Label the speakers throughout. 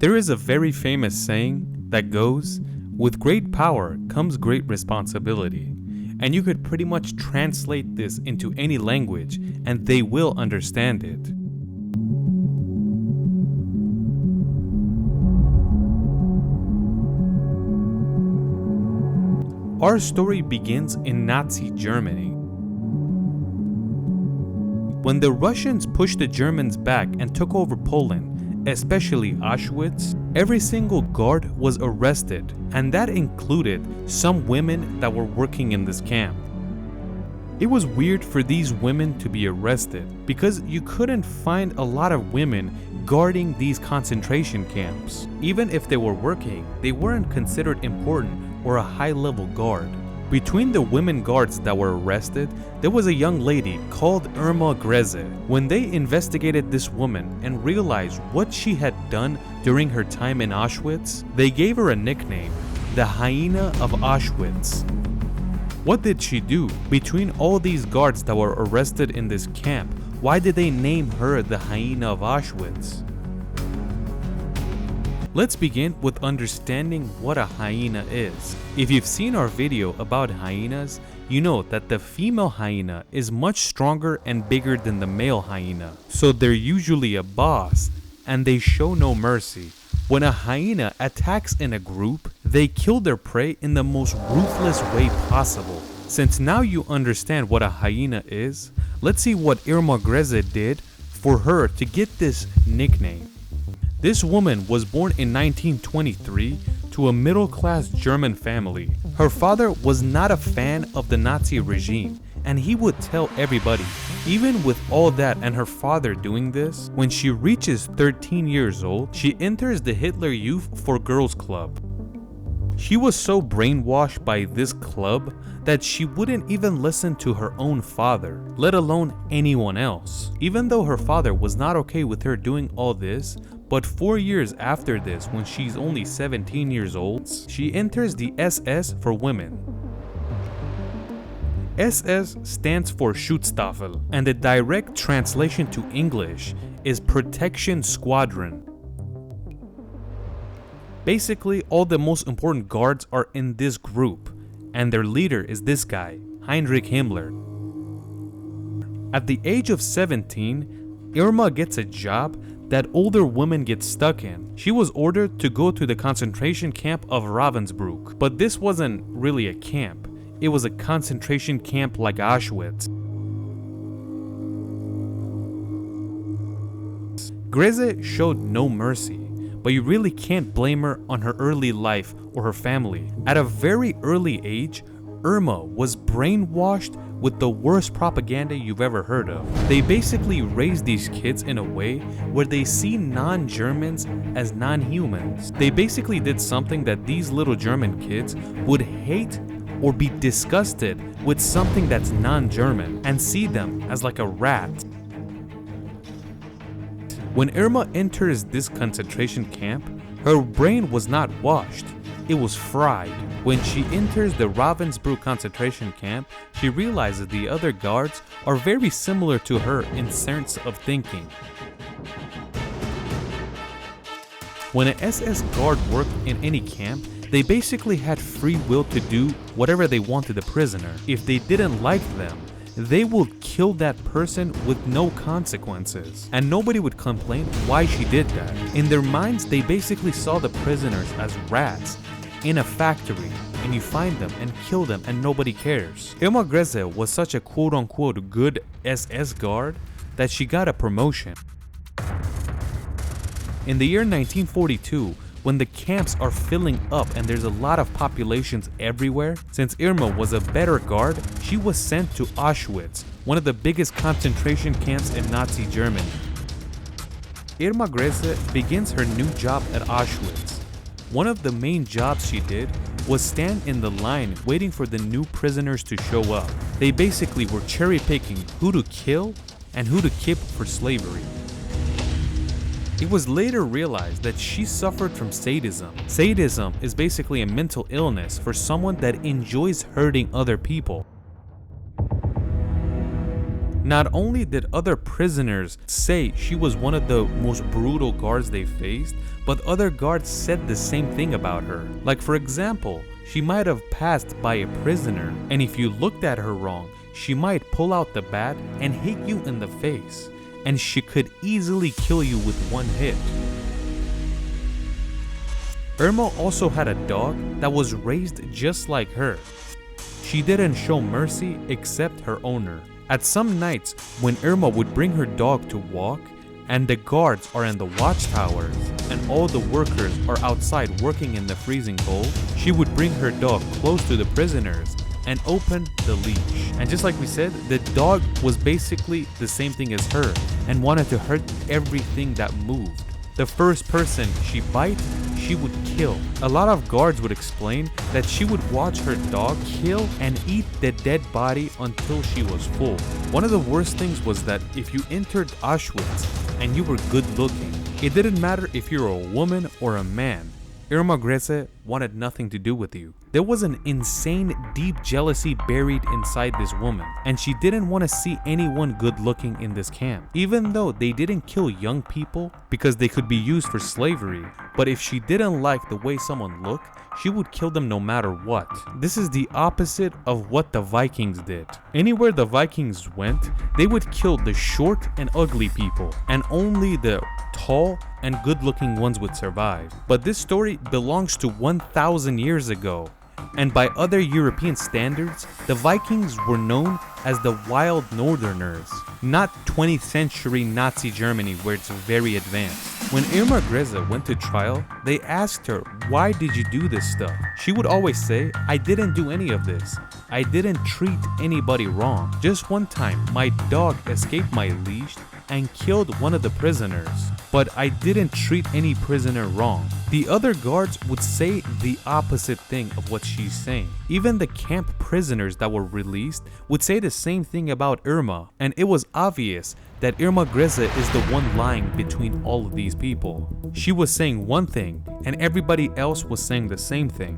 Speaker 1: There is a very famous saying that goes, "With great power comes great responsibility." And you could pretty much translate this into any language and they will understand it. Our story begins in Nazi Germany. When the Russians pushed the Germans back and took over Poland, especially Auschwitz, every single guard was arrested, and that included some women that were working in this camp. It was weird for these women to be arrested because you couldn't find a lot of women guarding these concentration camps. Even if they were working, they weren't considered important or a high-level guard. Between the women guards that were arrested, there was a young lady called Irma Grese. When they investigated this woman and realized what she had done during her time in Auschwitz, they gave her a nickname, the Hyena of Auschwitz. What did she do? Between all these guards that were arrested in this camp, why did they name her the Hyena of Auschwitz? Let's begin with understanding what a hyena is. If you've seen our video about hyenas, you know that the female hyena is much stronger and bigger than the male hyena. So they're usually a boss, and they show no mercy. When a hyena attacks in a group, they kill their prey in the most ruthless way possible. Since now you understand what a hyena is, let's see what Irma Grese did for her to get this nickname. This woman was born in 1923 to a middle-class German family. Her father was not a fan of the Nazi regime, and he would tell everybody. Even with all that and her father doing this, when she reaches 13 years old, she enters the Hitler Youth for Girls Club. She was so brainwashed by this club that she wouldn't even listen to her own father, let alone anyone else. Even though her father was not okay with her doing all this, but 4 years after this, when she's only 17 years old, she enters the SS for women. SS stands for Schutzstaffel, and the direct translation to English is Protection Squadron. Basically, all the most important guards are in this group, and their leader is this guy, Heinrich Himmler. At the age of 17, Irma gets a job that older women get stuck in. She was ordered to go to the concentration camp of Ravensbrück, but this wasn't really a camp. It was a concentration camp like Auschwitz. Grese showed no mercy, but you really can't blame her on her early life or her family. At a very early age, Irma was brainwashed with the worst propaganda you've ever heard of. They basically raise these kids in a way where they see non-Germans as non-humans. They basically did something that these little German kids would hate or be disgusted with something that's non-German and see them as like a rat. When Irma enters this concentration camp, her brain was not washed. It was fried. When she enters the Ravensbrück concentration camp, she realizes the other guards are very similar to her in sense of thinking. When an SS guard worked in any camp, they basically had free will to do whatever they wanted the prisoner. If they didn't like them, they would kill that person with no consequences, and nobody would complain why she did that. In their minds, they basically saw the prisoners as rats in a factory, and you find them and kill them and nobody cares. Irma Grese was such a quote-unquote good SS guard that she got a promotion. In the year 1942, when the camps are filling up and there's a lot of populations everywhere, since Irma was a better guard, she was sent to Auschwitz, one of the biggest concentration camps in Nazi Germany. Irma Grese begins her new job at Auschwitz. One of the main jobs she did was stand in the line waiting for the new prisoners to show up. They basically were cherry picking who to kill and who to keep for slavery. It was later realized that she suffered from sadism. Sadism is basically a mental illness for someone that enjoys hurting other people. Not only did other prisoners say she was one of the most brutal guards they faced, but other guards said the same thing about her. Like for example, she might have passed by a prisoner, and if you looked at her wrong, she might pull out the bat and hit you in the face, and she could easily kill you with one hit. Irma also had a dog that was raised just like her. She didn't show mercy except her owner. At some nights, when Irma would bring her dog to walk, and the guards are in the watchtowers, and all the workers are outside working in the freezing cold, she would bring her dog close to the prisoners and open the leash. And just like we said, the dog was basically the same thing as her and wanted to hurt everything that moved. The first person she bite, she would kill. A lot of guards would explain that she would watch her dog kill and eat the dead body until she was full. One of the worst things was that if you entered Auschwitz and you were good looking, it didn't matter if you're a woman or a man. Irma Grese wanted nothing to do with you. There was an insane deep jealousy buried inside this woman, and she didn't want to see anyone good looking in this camp. Even though they didn't kill young people because they could be used for slavery, but if she didn't like the way someone looked, she would kill them no matter what. This is the opposite of what the Vikings did. Anywhere the Vikings went, they would kill the short and ugly people, and only the tall and good-looking ones would survive. But this story belongs to 1,000 years ago, and by other European standards, the Vikings were known as the Wild Northerners, not 20th century Nazi Germany where it's very advanced. When Irma Grese went to trial, they asked her, "Why did you do this stuff?" She would always say, "I didn't do any of this. I didn't treat anybody wrong. Just one time, my dog escaped my leash and killed one of the prisoners, but I didn't treat any prisoner wrong." The other guards would say the opposite thing of what she's saying. Even the camp prisoners that were released would say the same thing about Irma, and it was obvious that Irma Grese is the one lying between all of these people. She was saying one thing, and everybody else was saying the same thing.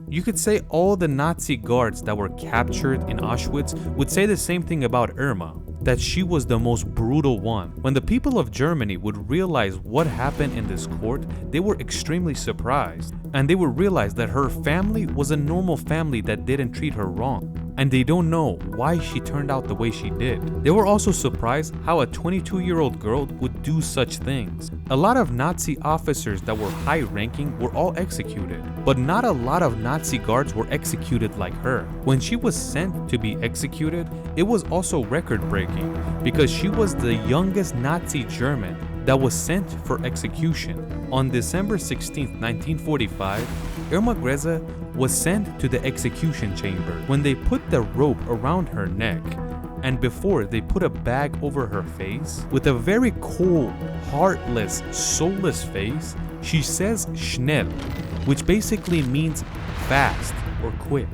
Speaker 1: You could say all the Nazi guards that were captured in Auschwitz would say the same thing about Irma, that she was the most brutal one. When the people of Germany would realize what happened in this court, they were extremely surprised, and they would realize that her family was a normal family that didn't treat her wrong, and they don't know why she turned out the way she did. They were also surprised how a 22-year-old girl would do such things. A lot of Nazi officers that were high-ranking were all executed, but not a lot of Nazi guards were executed like her. When she was sent to be executed, it was also record-breaking because she was the youngest Nazi German that was sent for execution. On December 16, 1945, Irma Grese was sent to the execution chamber. When they put the rope around her neck, and before they put a bag over her face, with a very cold, heartless, soulless face, she says schnell, which basically means fast or quick.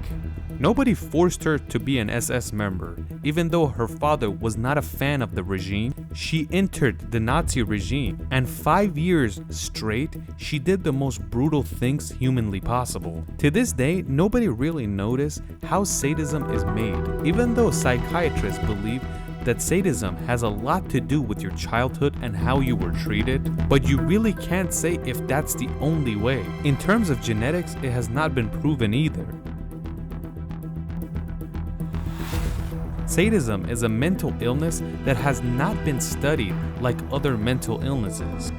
Speaker 1: Nobody forced her to be an SS member. Even though her father was not a fan of the regime, she entered the Nazi regime, and 5 years straight, she did the most brutal things humanly possible. To this day, nobody really noticed how sadism is made, even though psychiatrists believe that sadism has a lot to do with your childhood and how you were treated, but you really can't say if that's the only way. In terms of genetics, it has not been proven either. Sadism is a mental illness that has not been studied like other mental illnesses.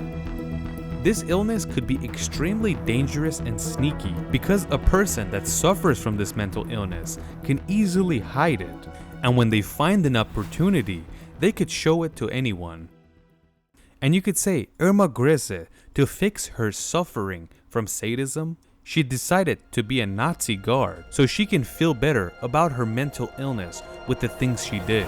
Speaker 1: This illness could be extremely dangerous and sneaky because a person that suffers from this mental illness can easily hide it, and when they find an opportunity, they could show it to anyone. And you could say Irma Grese, to fix her suffering from sadism, she decided to be a Nazi guard so she can feel better about her mental illness with the things she did.